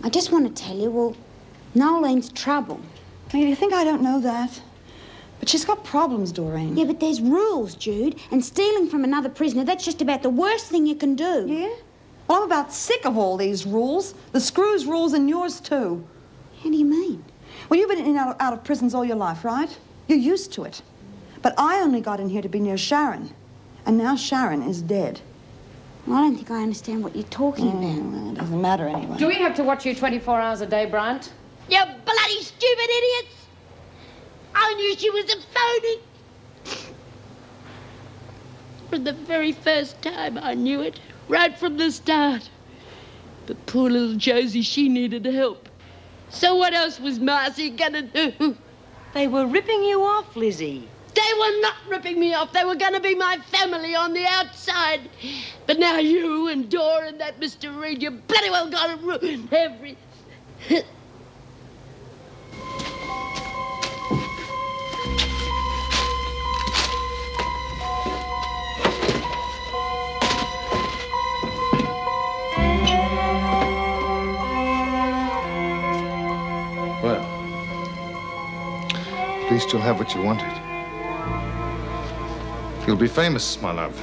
I just want to tell you, well, Nolene's trouble. You think I don't know that? But she's got problems, Doreen. Yeah, but there's rules, Jude. And stealing from another prisoner, that's just about the worst thing you can do. Yeah? Well, I'm about sick of all these rules. The Screws rules and yours, too. How do you mean? Well, you've been in and out of prisons all your life, right? You're used to it. But I only got in here to be near Sharon. And now Sharon is dead. Well, I don't think I understand what you're talking about. Well, it doesn't matter anyway. Do we have to watch you 24 hours a day, Bryant? You bloody stupid idiots! I knew she was a phony. From the very first time I knew it, right from the start. But poor little Josie, she needed help. So what else was Marcy gonna do? They were ripping you off, Lizzie. They were not ripping me off. They were gonna be my family on the outside. But now you and Dora and that Mr. Reed, you bloody well gotta ruin everything. Well, at least you'll have what you wanted. You'll be famous, my love.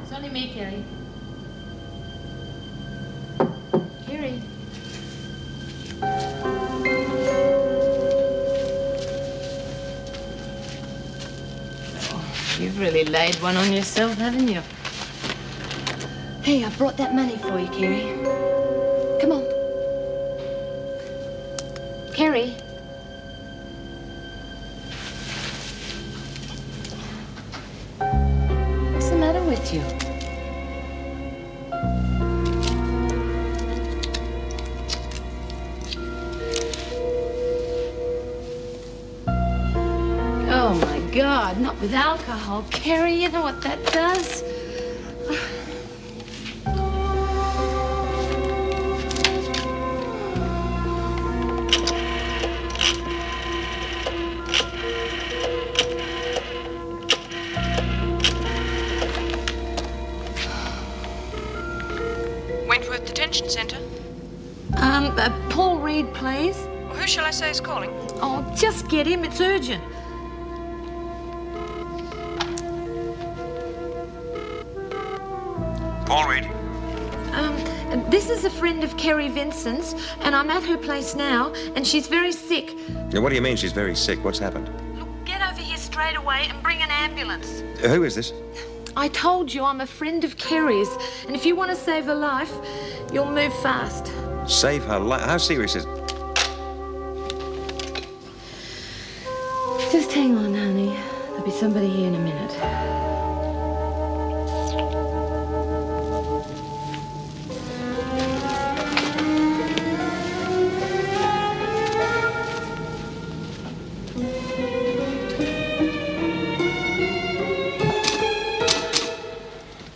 It's only me, Kerry. Kerry. You've really laid one on yourself, haven't you? Hey, I brought that money for you, Kerry. Come on. Kerry. What's the matter with you? Oh, my God, not with alcohol. Kerry, you know what that does? Wentworth Detention Centre. Paul Reed, please. Well, who shall I say is calling? Oh, just get him. It's urgent. Paul Reed. This is a friend of Kerry Vincent's, and I'm at her place now, and she's very sick. Now, what do you mean she's very sick? What's happened? Look, get over here straight away and bring an ambulance. Who is this? I told you I'm a friend of Kerry's, and if you want to save her life, you'll move fast. Save her life? How serious is it? Just hang on, honey. There'll be somebody here in a minute.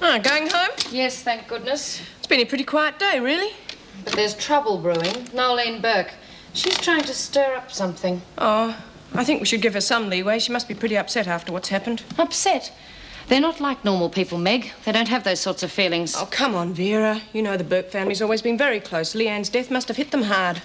Oh, going home? Yes, thank goodness. It's been a pretty quiet day, really. But there's trouble brewing. Nolene Burke. She's trying to stir up something. Oh, I think we should give her some leeway. She must be pretty upset after what's happened. Upset? They're not like normal people, Meg. They don't have those sorts of feelings. Oh, come on, Vera. You know the Burke family's always been very close. Leanne's death must have hit them hard.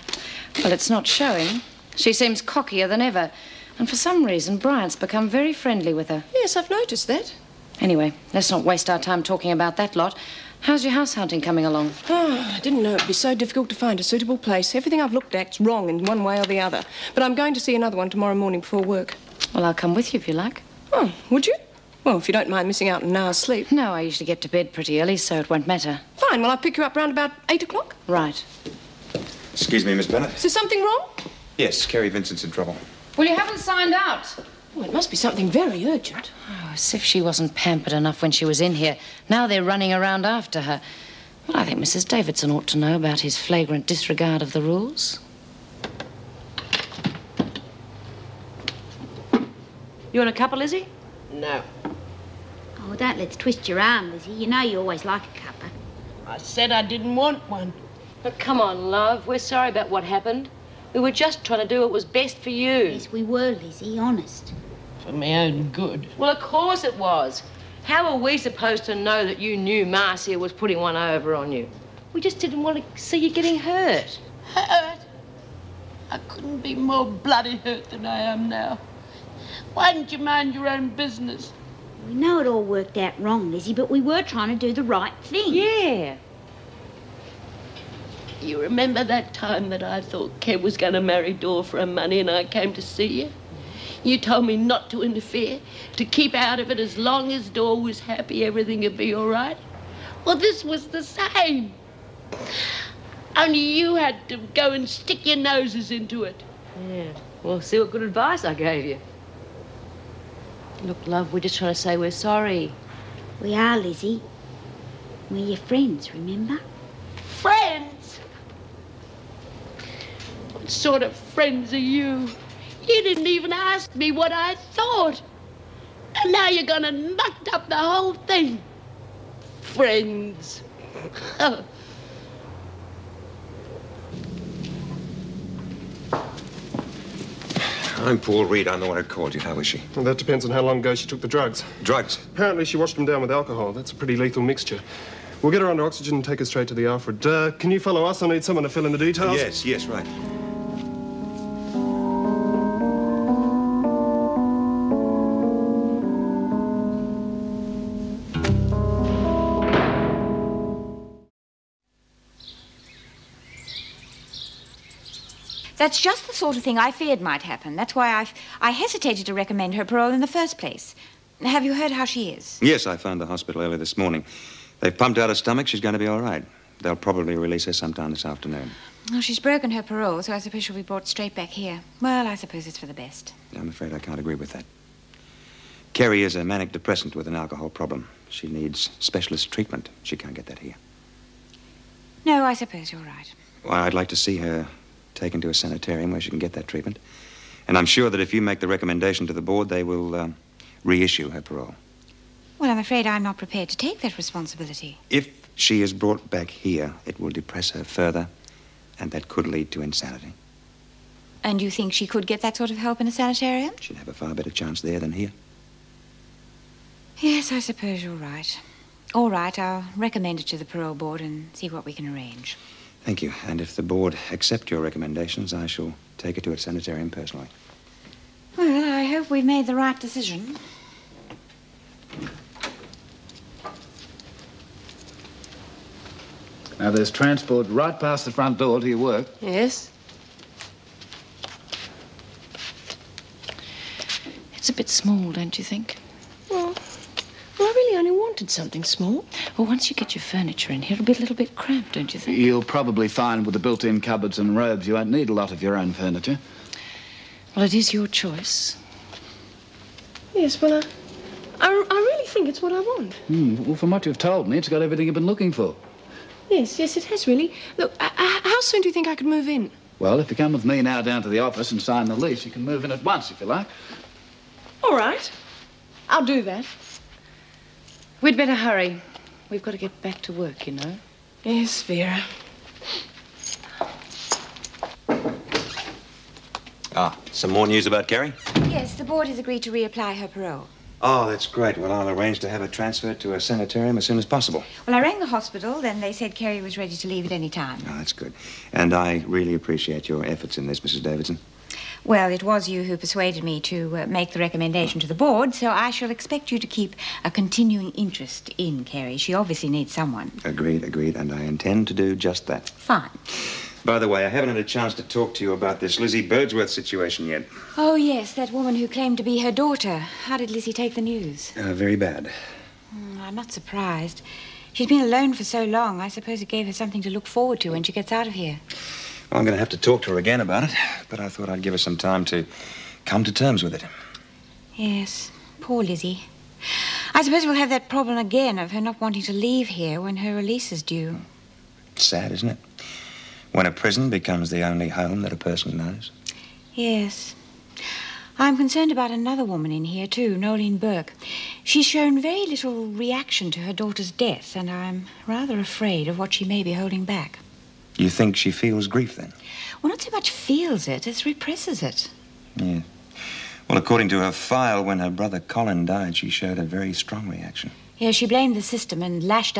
Well, it's not showing. She seems cockier than ever. And for some reason, Bryant's become very friendly with her. Yes, I've noticed that. Anyway, let's not waste our time talking about that lot. How's your house hunting coming along? Oh, I didn't know it'd be so difficult to find a suitable place. Everything I've looked at's wrong in one way or the other. But I'm going to see another one tomorrow morning before work. Well, I'll come with you if you like. Oh, would you? Well, if you don't mind missing out on an hour's sleep. No, I usually get to bed pretty early, so it won't matter. Fine, well, I'll pick you up round about 8 o'clock. Right. Excuse me, Miss Bennett. Is there something wrong? Yes, Kerry Vincent's in trouble. Well, you haven't signed out. Well, it must be something very urgent. Oh, as if she wasn't pampered enough when she was in here. Now they're running around after her. Well, I think Mrs. Davidson ought to know about his flagrant disregard of the rules. You want a cuppa, Lizzie? No. Oh, don't let's twist your arm, Lizzie. You know you always like a cuppa. I said I didn't want one. But come on, love. We're sorry about what happened. We were just trying to do what was best for you. Yes, we were, Lizzie, honest. For my own good. Well, of course it was. How were we supposed to know that you knew Marcia was putting one over on you? We just didn't want to see you getting hurt. Hurt? I couldn't be more bloody hurt than I am now. Why didn't you mind your own business? We know it all worked out wrong, Lizzie, but we were trying to do the right thing. Yeah. You remember that time that I thought Kev was going to marry Dor for her money and I came to see you? You told me not to interfere, to keep out of it as long as Dor was happy, everything would be all right. Well, this was the same. Only you had to go and stick your noses into it. Yeah. Well, see what good advice I gave you. Look, love, we're just trying to say we're sorry. We are, Lizzie. We're your friends, remember? Friends? What sort of friends are you? You didn't even ask me what I thought. And now you're gonna muck up the whole thing. Friends. I'm Paul Reed. I'm the one who called you. How is she? Well, that depends on how long ago she took the drugs. Drugs? Apparently she washed them down with alcohol. That's a pretty lethal mixture. We'll get her under oxygen and take her straight to the Alfred. Can you follow us? I need someone to fill in the details. Yes, right. That's just the sort of thing I feared might happen. That's why I hesitated to recommend her parole in the first place. Have you heard how she is? Yes, I found the hospital early this morning. They've pumped out her stomach. She's going to be all right. They'll probably release her sometime this afternoon. Well, she's broken her parole, so I suppose she'll be brought straight back here. Well, I suppose it's for the best. I'm afraid I can't agree with that. Kerry is a manic depressant with an alcohol problem. She needs specialist treatment. She can't get that here. No, I suppose you're right. Well, I'd like to see her taken to a sanitarium where she can get that treatment. And I'm sure that if you make the recommendation to the board, they will reissue her parole. Well, I'm afraid I'm not prepared to take that responsibility. If she is brought back here, it will depress her further, and that could lead to insanity. And you think she could get that sort of help in a sanitarium? She'd have a far better chance there than here. Yes, I suppose you're right. All right, I'll recommend it to the parole board and see what we can arrange. Thank you. And if the board accept your recommendations, I shall take her to a sanitarium personally. Well, I hope we've made the right decision. Now, there's transport right past the front door to your work. Yes? It's a bit small, don't you think? Well, I really only wanted something small. Well, once you get your furniture in here, it'll be a little bit cramped, don't you think? You'll probably find with the built-in cupboards and robes, you won't need a lot of your own furniture. Well, it is your choice. Yes, well, I really think it's what I want. Well, from what you've told me, it's got everything you've been looking for. Yes, it has really. Look, how soon do you think I could move in? Well, if you come with me now down to the office and sign the lease, you can move in at once, if you like. All right. I'll do that. We'd better hurry. We've got to get back to work, you know. Yes, Vera. Some more news about Kerry? Yes, the board has agreed to reapply her parole. Oh, that's great. Well, I'll arrange to have her transferred to a sanitarium as soon as possible. Well, I rang the hospital, then they said Kerry was ready to leave at any time. Oh, that's good. And I really appreciate your efforts in this, Mrs. Davidson. Well, it was you who persuaded me to make the recommendation to the board, so I shall expect you to keep a continuing interest in Kerry. She obviously needs someone. Agreed, and I intend to do just that. Fine. By the way, I haven't had a chance to talk to you about this Lizzie Birdsworth situation yet. Oh, yes, that woman who claimed to be her daughter. How did Lizzie take the news? Very bad. I'm not surprised. She's been alone for so long. I suppose it gave her something to look forward to when she gets out of here. Well, I'm going to have to talk to her again about it, but I thought I'd give her some time to come to terms with it. Yes, poor Lizzie. I suppose we'll have that problem again of her not wanting to leave here when her release is due. It's sad, isn't it? When a prison becomes the only home that a person knows. Yes. I'm concerned about another woman in here, too, Nolene Burke. She's shown very little reaction to her daughter's death, and I'm rather afraid of what she may be holding back. You think she feels grief, then? Well, not so much feels it as represses it. Yeah. Well, according to her file, when her brother Colin died, she showed a very strong reaction. Yeah, she blamed the system and lashed